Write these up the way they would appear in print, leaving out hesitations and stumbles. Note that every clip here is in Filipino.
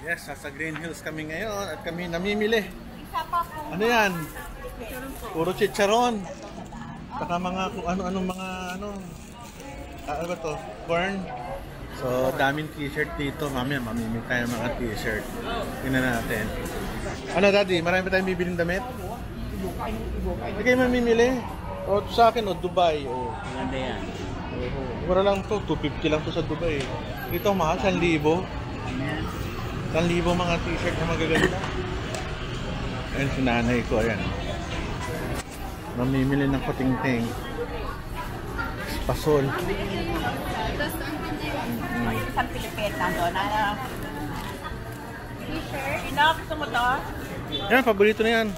Yes, sa Green Hills kami ngayon at kami namimili. Ano yan? Puro chicharon. Saka mga kung ano-anong mga ano ba to? Corn. So, daming t-shirt dito. Mamaya mamimili tayo ng mga t-shirt. Tingnan natin. Ano daddy? Marami pa tayong bibiling damit? Hindi kayo mamimili? O sa akin o Dubai. O. Maganda yan. Mura lang to. 250 lang to sa Dubai. Dito mahal. 1,000. 1,000 mga t-shirt na magaganda. Ayun si nanay ko. Ayan. Mamimili ng kuting-ting. Pasol. Isang Pilipit nandun. T-shirt. Ina, gusto mo to? Yan, paborito na yan.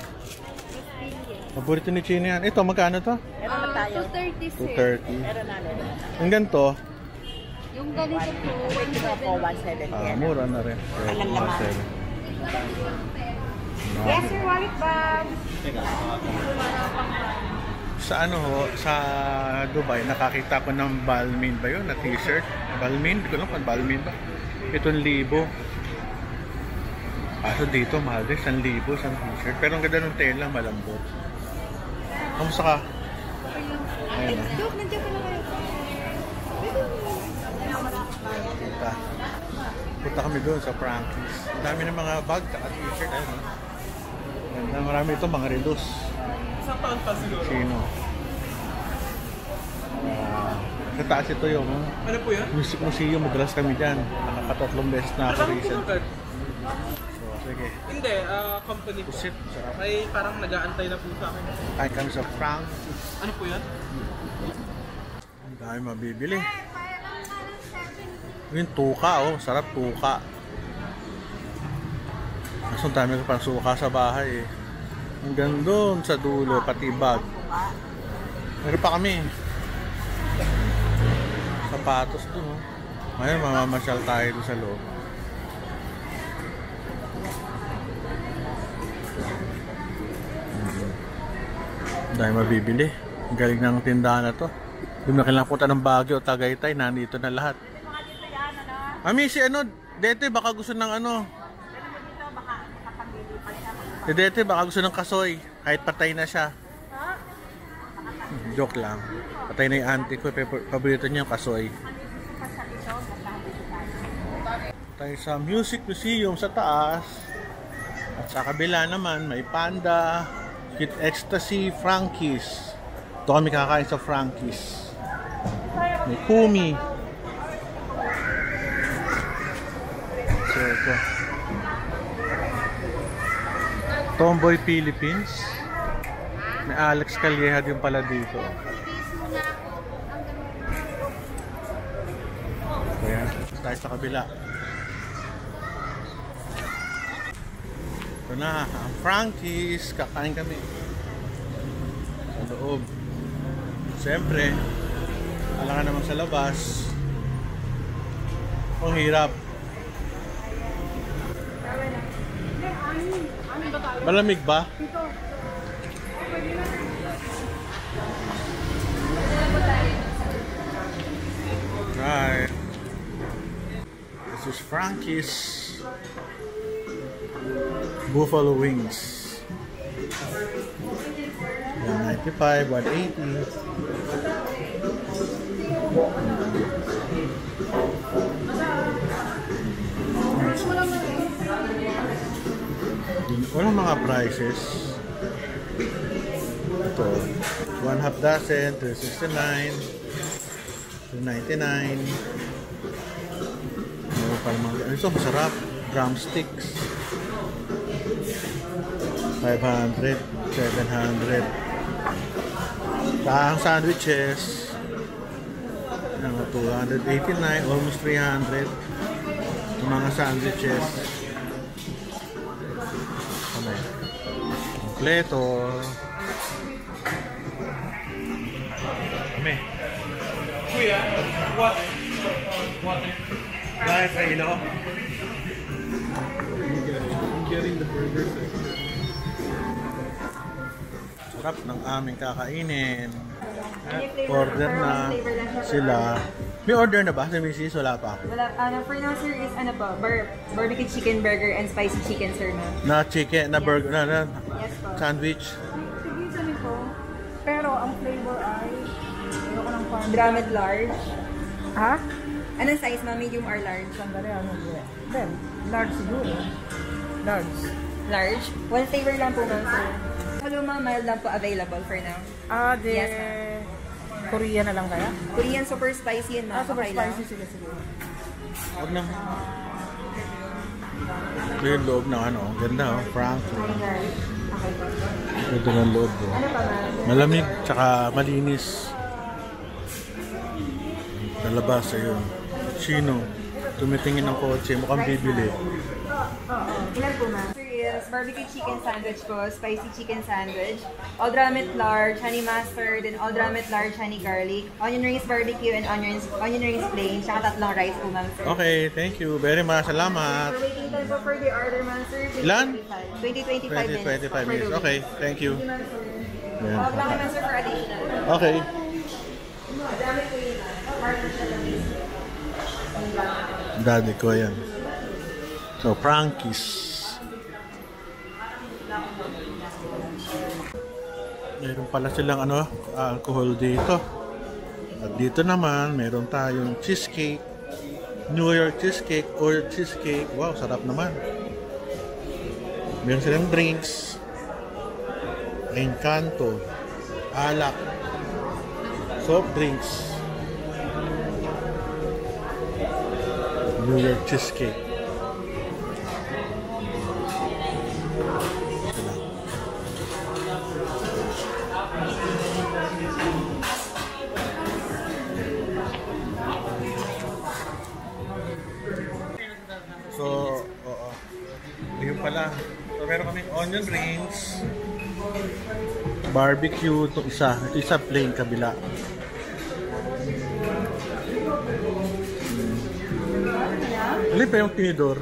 Paborito ni Chino yan. Ito, magkano to? Meron na tayo. 230. Meron na rin. Yung ganito? Yung ganito po, 170. Mura na rin. Alam naman. Yes, sir, wallet bag. Sa sa Dubai, nakakita ko ng Balmain ba yun? Na t-shirt? Balmain? Hindi ko lang kung Balmain ba? Ito 1,000. Kaso dito, mahal din. 1,000 sa t-shirt. Pero ang ganda ng tela, malambot. Kamusta ka? Ayun na. Nandiyan ka na kayo. Punta kami doon sa Frankie's. Ang dami ng mga bag at t-shirt. Ayun. Marami ito, mga relos. Isang taon pa siguro. Sino? Sa taas ito yung Ano po yan? Music Museum. Madalas kami dyan. Nakakatatlong beses na ako recent. So, sige. Hindi, company po. Pusit. Sarap. May parang nag-aantay na po sa akin. Kain kami sa Frankie's. Ano po yan? Ang dami mabibili. Yung tuka, oh. Sarap tuka. Kaso ang dami ko pang suka sa bahay eh. Hanggang doon sa dulo, pati bag. Meron pa kami. Sapatos doon, oh. Ngayon, mamamasyal tayo doon sa loob. Dahil mabibili. Ang galing ng tindahan na to. Doon na kailangan punta ng Baguio o Tagaytay. Nandito na lahat. Mami, si Dete, baka gusto ng Si Dete, baka gusto ng kasoy. Kahit patay na siya. Joke lang. Patay na yung auntie ko. Paborito niya yung kasoy. Tayo sa Music Museum sa taas. At sa kabila naman, may Panda, Kid Ecstasy, Frankie's. Ito kami kakain sa Frankie's. May Kumi. So, ito. Tomboy Philippines. May Alex Calleja din pala dito. Ayan, tayo sa kabila. Ito na, ang Frankie's. Kakain kami sa loob. Siyempre, alangan naman sa labas. Ang hirap. Malamig ba? Right. This is Frankie's Buffalo Wings. 195, 180. Walang mga prices. Ito, 1/2 dozen, 369, 299. Meron pa mga, ito masarap, drumsticks. 500, 700. Ang sandwiches, 289, almost 300. Yung mga sandwiches. Kompleto. Kami. Kuya, what? Dahil sa ilo. I'm getting the burger. Sarap ng aming kakainin. At order na sila. May order na ba sa Mrs.? Wala pa. Wala, for now sir is ano po, barbecue chicken burger and spicy chicken sir na. Na chicken, na burger, na Yes po. sandwich. Sige, sabi ko. Pero ang flavor ay... Ayoko ng farm. Dramet large. Ha? Anong size ma'am? Medium or large? Sandali, ano ba? Ben, large siguro. Large. Large? One flavor lang po ma'am sir. Hello ma'am, mild lang po available for now. Yes, Korea na lang kaya? Korean super spicy and ma'am. Super Okay lang. spicy. Sige. Huwag na. Ito yung loob ng ano. Ganda oh. Franklin. Ito ng loob oh. Ano pa ma'am? Malamig, tsaka malinis. Talabas ayun. Chino. Tumitingin ng kotse. Mukhang bibili. Ilan po ma'am? Sir is barbecue chicken sandwich po, spicy chicken sandwich, all dramet large, honey mustard, and all dramet large honey garlic, onion rings barbecue, and onion rings plain, tsaka tatlong rice po ma'am sir. Okay, thank you very much. Salamat. For waiting time po for the order ma'am sir, 20, Ilan? 20-25 minutes. 25 minutes. Okay, thank you. Thank you ma'am sir. Ayan. Tawag lang ma'am sir for additional. Okay. Dramet po yun ma'am. Partner siya lang. Daddy ko yan. So, Frankie's. Meron pala silang ano, alcohol dito. At dito naman, meron tayong cheesecake. New York cheesecake or cheesecake. Wow, sarap naman. Meron silang drinks. Encanto. Alak. Soft drinks. New York cheesecake. So, oo. Ayun pala. So, meron kaming onion rings, barbecue, itong isa. Ito isa plain kabila. Alin pa yung tinidor?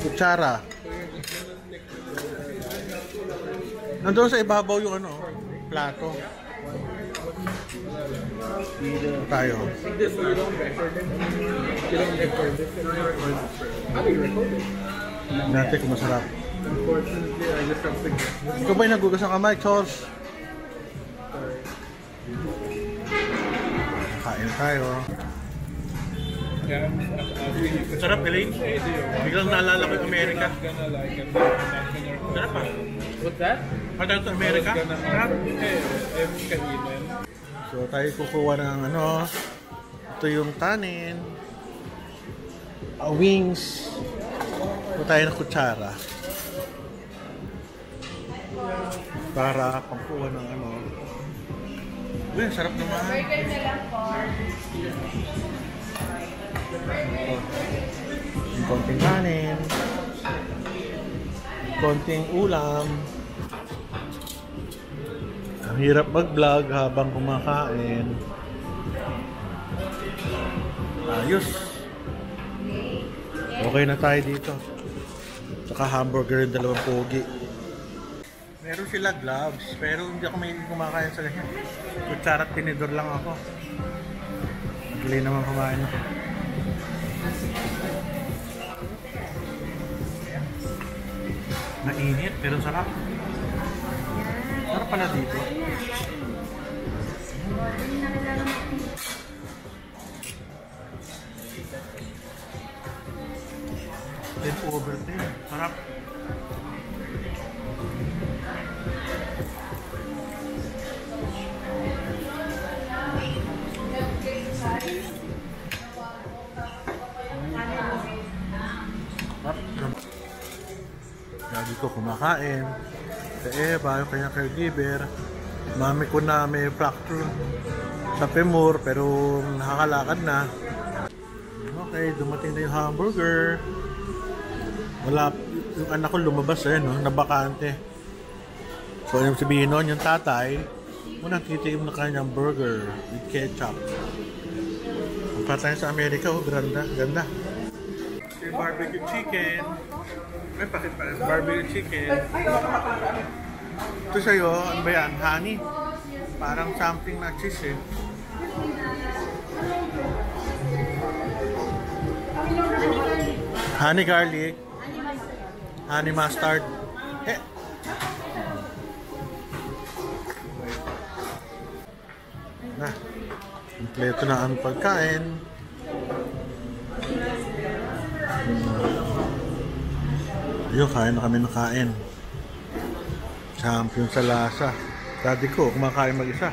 Kutsara. Nandoon sa ibabaw yung ano, plato. Tayo. This you don't record it. You don't record it. How do you record it? Natin kung masarap. Unfortunately, I just have to guess. Ikaw ba'y nagugas ng kamay, Chors? Kain tayo. Yeah, Sarap, Elaine. Biglang naalala ko yung Amerika. gonna like it. Not Sarap ah. What's that? Pagdating sa Amerika. Sarap. Kainin. So tayo kukuha ng ano. Ito yung tanin. Wings. Ito tayo ng kutsara. Para pangkuha ng ano. Uy, sarap naman. Burger na lang po. Yung konting kanin, konting ulam. Ang hirap mag-vlog habang kumakain. Ayos. Okay na tayo dito. Saka hamburger yung dalawang pogi. Meron sila gloves, pero hindi ako may kumakain sa ganyan. Kutsara at tinidor lang ako. Madali naman kumain ako. Mainit, pero sarap. Sarap pala dito. Then over din. Sarap. Lagi ko kumakain. Sa Eva, yung kanyang caregiver. Mami ko na may fracture sa femur pero nakakalakad na. Okay, dumating na yung hamburger. Wala, yung anak ko lumabas no, nabakante. So, yung sabihin nun, yung tatay, unang titikim na kanyang burger with ketchup. Ang patay sa Amerika, ganda, ganda. Yung barbecue chicken. May pakit pa rin. Barbecue chicken. Ito sa'yo, ano ba yan? Honey? Parang something na cheese eh. Honey garlic. Honey mustard. Eh. Na. Kompleto na ang pagkain. Ayun, kain na kami ng kain. Champion sa lasa. Daddy ko, kumakain mag-isa.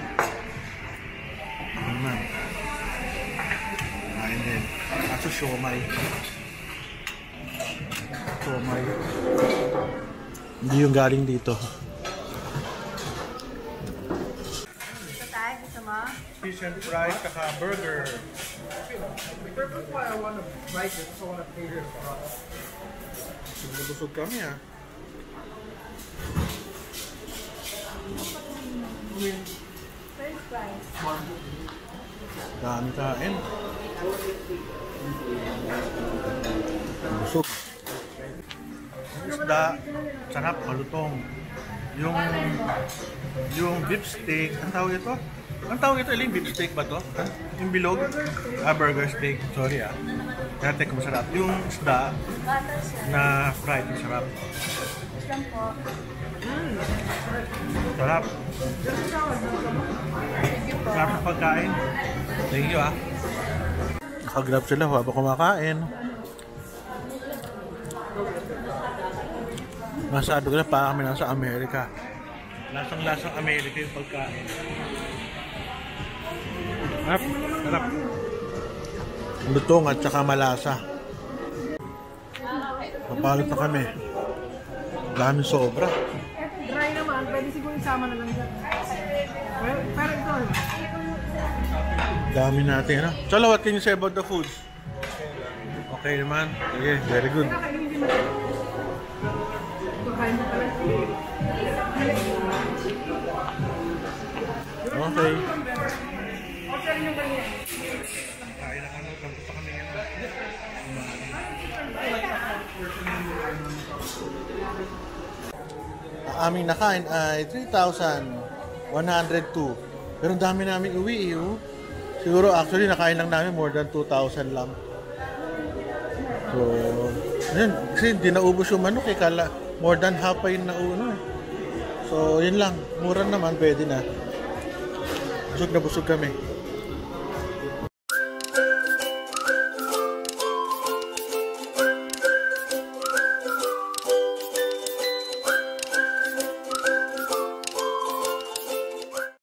Ano na. Kain din. Kaso siomay. Siomay. Hindi yung galing dito. Gusto tayo? Gusto mo? Fish and fries, saka burger. The purpose why I want to write this, I want to pay this off. Nabusog kami ah. French fries. Dami kain. Busog. Isda, sarap, malutong. Yung beef steak, ang tawag ito? Ang tawag ito, yung beef steak ba to? Yung bilog? Burger steak, sorry ah. Kaya ko masarap. Yung isda na fried, masarap. Sarap. Sarap ng pagkain. Thank you ah. Nakagrab sila habang kumakain. Masabi ko na pa kami nasa Amerika. Lasang-lasang Amerika yung pagkain. Sarap. Sarap. Lutong at saka malasa. Papalot na kami. Daming sobra. Eto, dry naman. Pwede siguro isama na lang dyan. Pero ito. Dami natin, ano? Chalo, what can you say about the foods? Okay naman. Okay, very good. Kakainin din mo. Kakain mo pala. Okay. Okay rin yung kanya. Kain na kami. Tapos pa kami ngayon. Ang aming nakain ay 3,102. Pero ang dami namin uwi eh. Siguro actually nakain lang namin more than 2,000 lang. So, yun. Kasi hindi naubos yung manok eh. Kala, more than half pa yung nauno eh. So, yun lang. Mura naman, pwede na. Busog na busog kami.